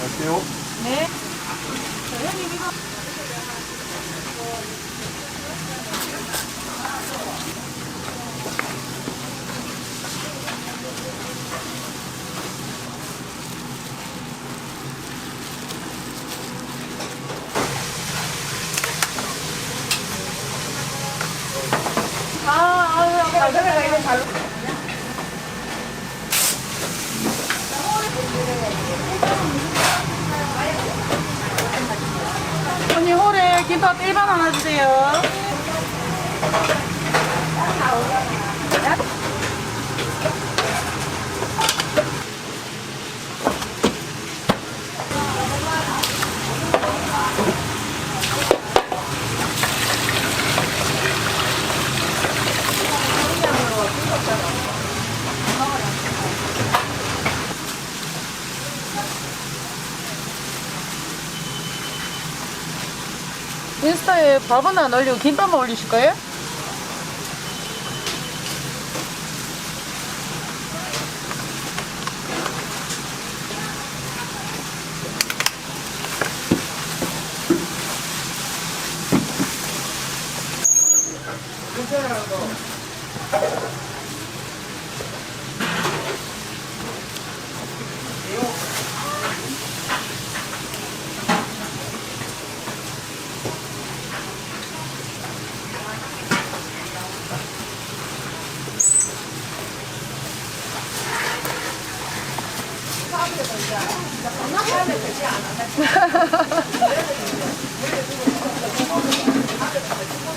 갈게요. 네. 언니 홀에 김밥 일반 하나 주세요. 인스타에 밥은 안 올리고 김밥만 올리실 거예요?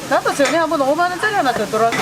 나도 전에 한번 5만원짜리 하나 더 들어왔어.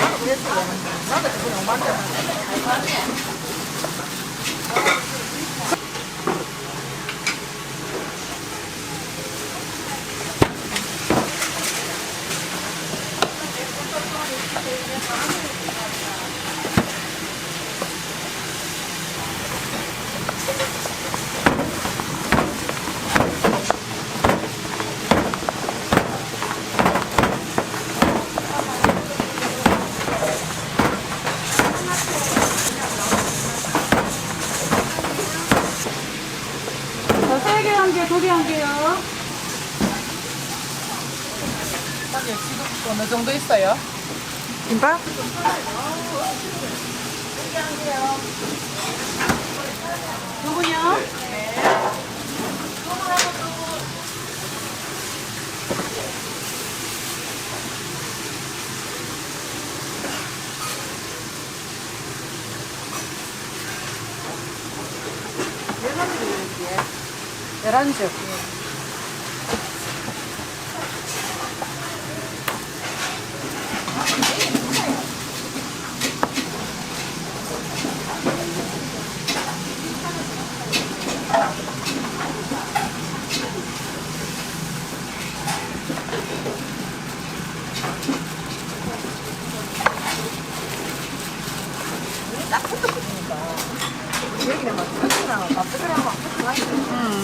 자, 3개 한 개, 2개 한 개요. 지금 어느 정도 있어요? 김밥? 누구요? 계란죽.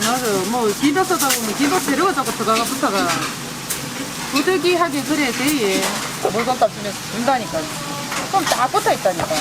맞아. 뭐, 김밥 쓰다 보면 김밥 재료가 자꾸 들어가 붙어가. 부득이하게 그래, 돼야 물건값 주면서 준다니까. 그럼 딱 붙어 있다니까.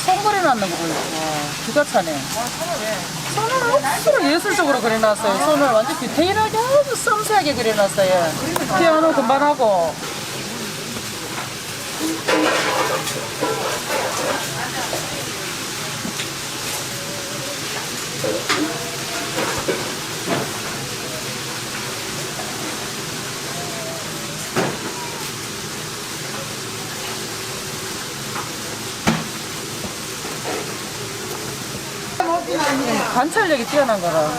손그려 놨는 거 보여. 기가 차네. 손을 억수로 예술적으로 그려놨어요. 손을 완전 디테일하게 아주 섬세하게 그려놨어요. 피아노 금방 하고. 관찰력이 뛰어난 거라.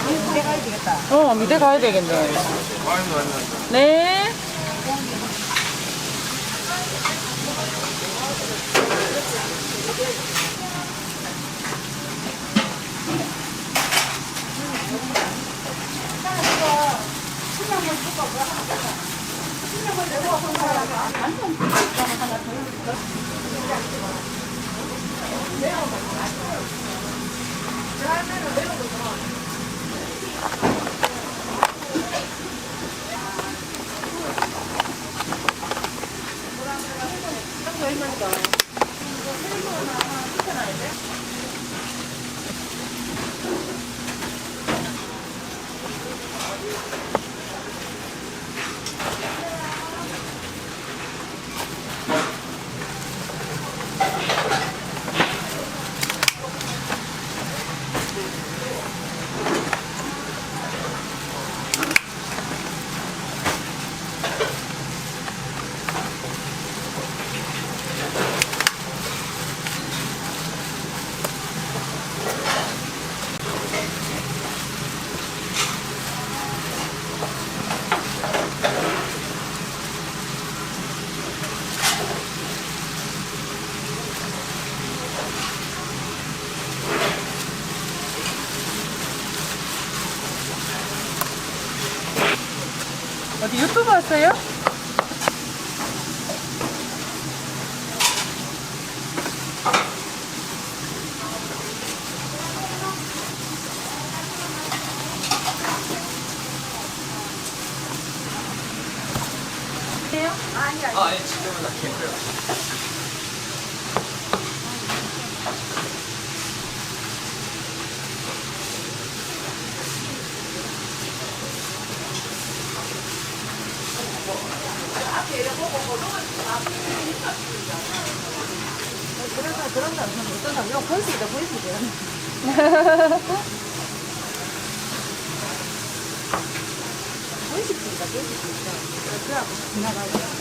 미대 가야 되겠다. 미대 가야 되겠네. 네. 어디 유튜브 왔어요? 아, 예, 지금은 나 캠프요. 그런 사람 어떤 사람 이거 번식이다 번식이다. 번식이다 번식이다. 그래갖고 지나가요.